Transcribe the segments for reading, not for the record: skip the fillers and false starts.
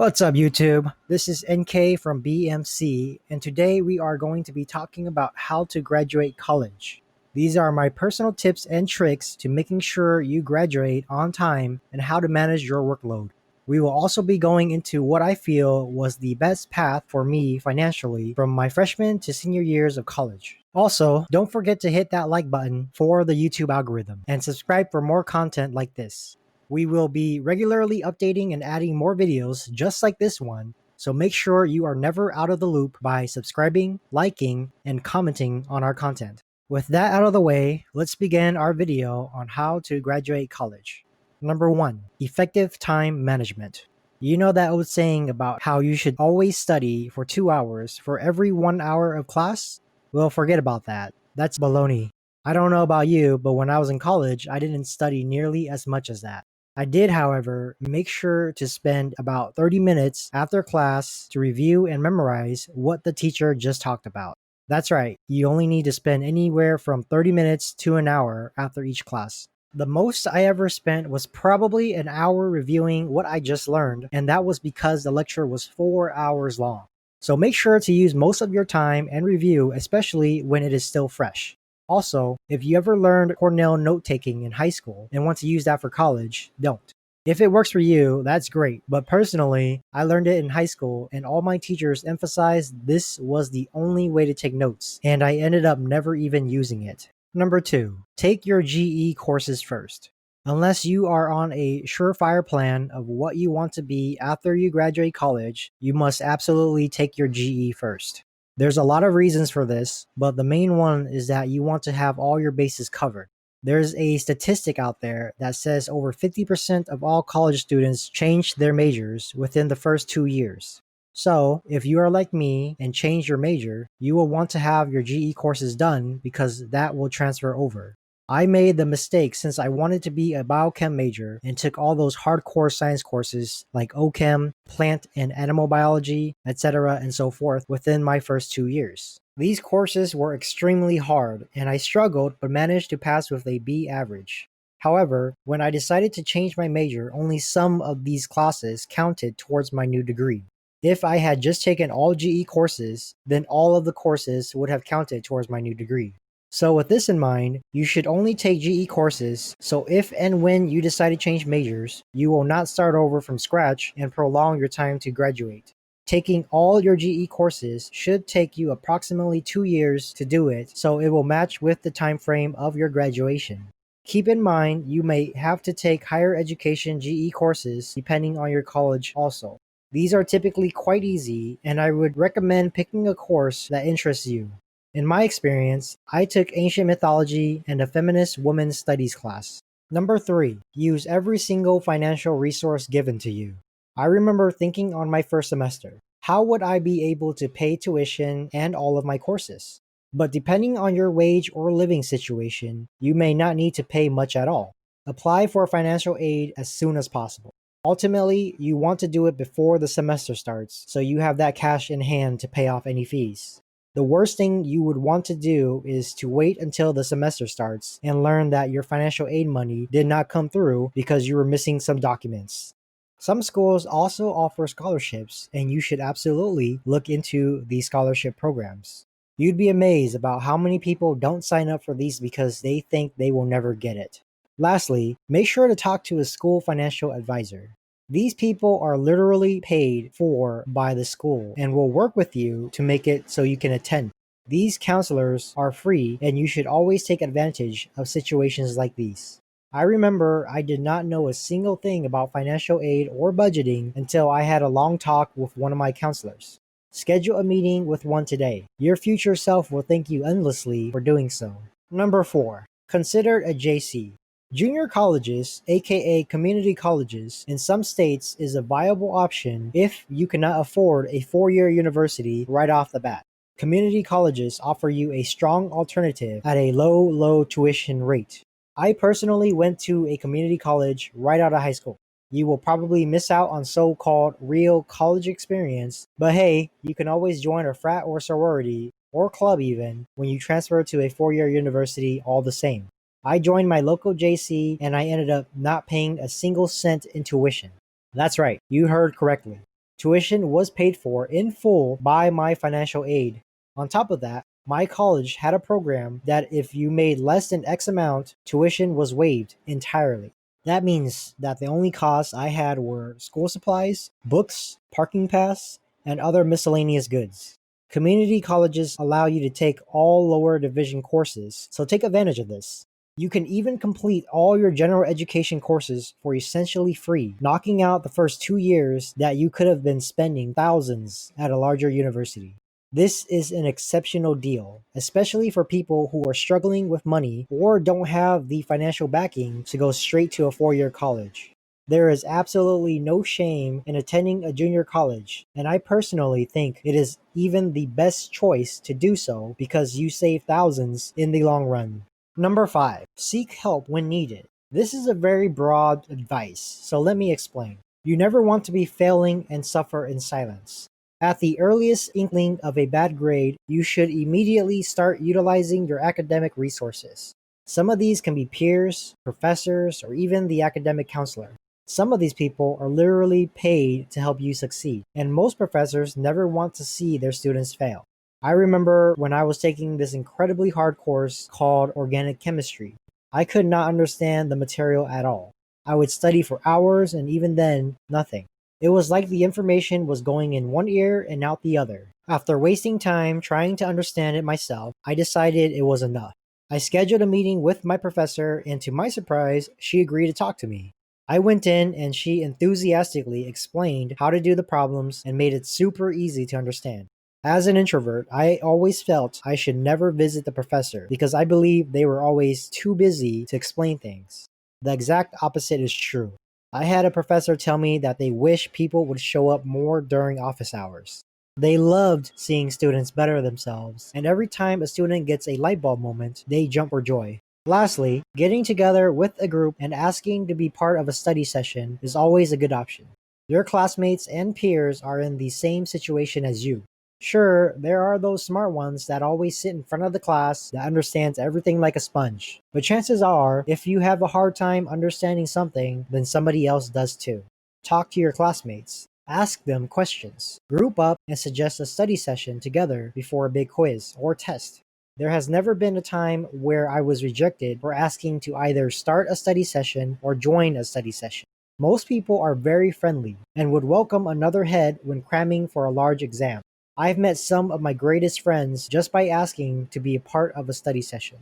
What's up, YouTube? This is NK from BMC, and today we are going to be talking about how to graduate college. These are my personal tips and tricks to making sure you graduate on time and how to manage your workload. We will also be going into what I feel was the best path for me financially from my freshman to senior years of college. Also, don't forget to hit that like button for the YouTube algorithm and subscribe for more content like this. We will be regularly updating and adding more videos just like this one, so make sure you are never out of the loop by subscribing, liking, and commenting on our content. With that out of the way, let's begin our video on how to graduate college. Number 1. Effective time management. You know that old saying about how you should always study for 2 hours for every 1 hour of class? Well, forget about that. That's baloney. I don't know about you, but when I was in college, I didn't study nearly as much as that. I did, however, make sure to spend about 30 minutes after class to review and memorize what the teacher just talked about. That's right, you only need to spend anywhere from 30 minutes to an hour after each class. The most I ever spent was probably an hour reviewing what I just learned, and that was because the lecture was 4 hours long. So make sure to use most of your time and review, especially when it is still fresh. Also, if you ever learned Cornell note-taking in high school and want to use that for college, don't. If it works for you, that's great, but personally, I learned it in high school and all my teachers emphasized this was the only way to take notes, and I ended up never even using it. Number 2. Take your GE courses first. Unless you are on a surefire plan of what you want to be after you graduate college, you must absolutely take your GE first. There's a lot of reasons for this, but the main one is that you want to have all your bases covered. There's a statistic out there that says over 50% of all college students change their majors within the first 2 years. So, if you are like me and change your major, you will want to have your GE courses done because that will transfer over. I made the mistake since I wanted to be a biochem major and took all those hardcore science courses like OChem, plant and animal biology, etc. and so forth within my first 2 years. These courses were extremely hard and I struggled but managed to pass with a B average. However, when I decided to change my major, only some of these classes counted towards my new degree. If I had just taken all GE courses, then all of the courses would have counted towards my new degree. So with this in mind, you should only take GE courses, so if and when you decide to change majors, you will not start over from scratch and prolong your time to graduate. Taking all your GE courses should take you approximately 2 years to do it, so it will match with the time frame of your graduation. Keep in mind, you may have to take higher education GE courses depending on your college also. These are typically quite easy, and I would recommend picking a course that interests you. In my experience, I took ancient mythology and a feminist women's studies class. Number 3. Use every single financial resource given to you. I remember thinking on my first semester, how would I be able to pay tuition and all of my courses? But depending on your wage or living situation, you may not need to pay much at all. Apply for financial aid as soon as possible. Ultimately, you want to do it before the semester starts, so you have that cash in hand to pay off any fees. The worst thing you would want to do is to wait until the semester starts and learn that your financial aid money did not come through because you were missing some documents. Some schools also offer scholarships, and you should absolutely look into these scholarship programs. You'd be amazed about how many people don't sign up for these because they think they will never get it. Lastly, make sure to talk to a school financial advisor. These people are literally paid for by the school and will work with you to make it so you can attend. These counselors are free and you should always take advantage of situations like these. I remember I did not know a single thing about financial aid or budgeting until I had a long talk with one of my counselors. Schedule a meeting with one today. Your future self will thank you endlessly for doing so. Number 4. Consider a JC. Junior colleges, aka community colleges, in some states is a viable option if you cannot afford a 4-year university right off the bat. Community colleges offer you a strong alternative at a low tuition rate. I personally went to a community college right out of high school. You will probably miss out on so-called real college experience, but hey, you can always join a frat or sorority, or club even, when you transfer to a 4-year university all the same. I joined my local JC and I ended up not paying a single cent in tuition. That's right, you heard correctly. Tuition was paid for in full by my financial aid. On top of that, my college had a program that if you made less than X amount, tuition was waived entirely. That means that the only costs I had were school supplies, books, parking pass, and other miscellaneous goods. Community colleges allow you to take all lower division courses, so take advantage of this. You can even complete all your general education courses for essentially free, knocking out the first 2 years that you could have been spending thousands at a larger university. This is an exceptional deal, especially for people who are struggling with money or don't have the financial backing to go straight to a 4-year college. There is absolutely no shame in attending a junior college, and I personally think it is even the best choice to do so because you save thousands in the long run. Number 5, seek help when needed. This is a very broad advice, so let me explain. You never want to be failing and suffer in silence. At the earliest inkling of a bad grade, you should immediately start utilizing your academic resources. Some of these can be peers, professors, or even the academic counselor. Some of these people are literally paid to help you succeed, and most professors never want to see their students fail. I remember when I was taking this incredibly hard course called organic chemistry. I could not understand the material at all. I would study for hours and even then, nothing. It was like the information was going in one ear and out the other. After wasting time trying to understand it myself, I decided it was enough. I scheduled a meeting with my professor, and to my surprise, she agreed to talk to me. I went in and she enthusiastically explained how to do the problems and made it super easy to understand. As an introvert, I always felt I should never visit the professor because I believed they were always too busy to explain things. The exact opposite is true. I had a professor tell me that they wish people would show up more during office hours. They loved seeing students better themselves, and every time a student gets a light bulb moment, they jump for joy. Lastly, getting together with a group and asking to be part of a study session is always a good option. Your classmates and peers are in the same situation as you. Sure, there are those smart ones that always sit in front of the class that understands everything like a sponge. But chances are, if you have a hard time understanding something, then somebody else does too. Talk to your classmates. Ask them questions. Group up and suggest a study session together before a big quiz or test. There has never been a time where I was rejected for asking to either start a study session or join a study session. Most people are very friendly and would welcome another head when cramming for a large exam. I've met some of my greatest friends just by asking to be a part of a study session.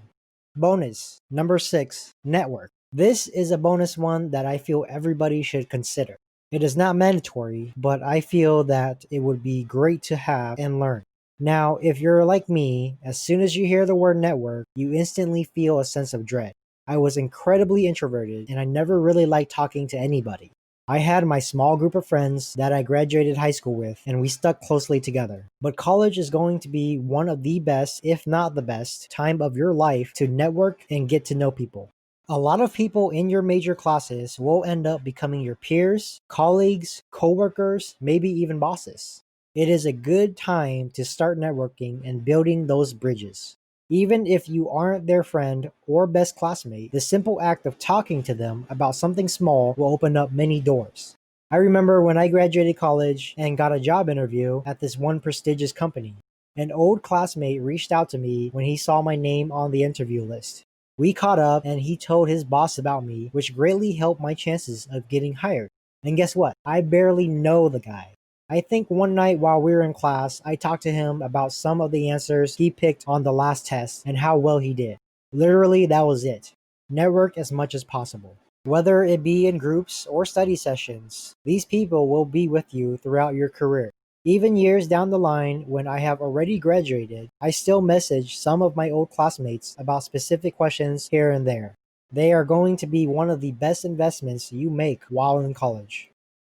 Bonus. Number 6. Network. This is a bonus one that I feel everybody should consider. It is not mandatory, but I feel that it would be great to have and learn. Now, if you're like me, as soon as you hear the word network, you instantly feel a sense of dread. I was incredibly introverted and I never really liked talking to anybody. I had my small group of friends that I graduated high school with, and we stuck closely together. But college is going to be one of the best, if not the best, time of your life to network and get to know people. A lot of people in your major classes will end up becoming your peers, colleagues, coworkers, maybe even bosses. It is a good time to start networking and building those bridges. Even if you aren't their friend or best classmate, the simple act of talking to them about something small will open up many doors. I remember when I graduated college and got a job interview at this one prestigious company. An old classmate reached out to me when he saw my name on the interview list. We caught up and he told his boss about me, which greatly helped my chances of getting hired. And guess what? I barely know the guy. I think one night while we were in class, I talked to him about some of the answers he picked on the last test and how well he did. Literally, that was it. Network as much as possible. Whether it be in groups or study sessions, these people will be with you throughout your career. Even years down the line, when I have already graduated, I still message some of my old classmates about specific questions here and there. They are going to be one of the best investments you make while in college.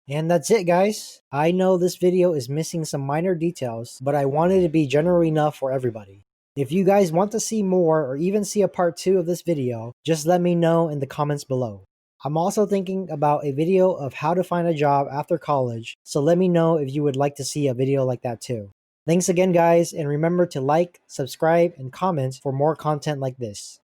And that's it, guys. I know this video is missing some minor details, but I wanted it to be general enough for everybody. If you guys want to see more or even see a part 2 of this video, just let me know in the comments below. I'm also thinking about a video of how to find a job after college, so let me know if you would like to see a video like that too. Thanks again, guys, and remember to like, subscribe, and comment for more content like this.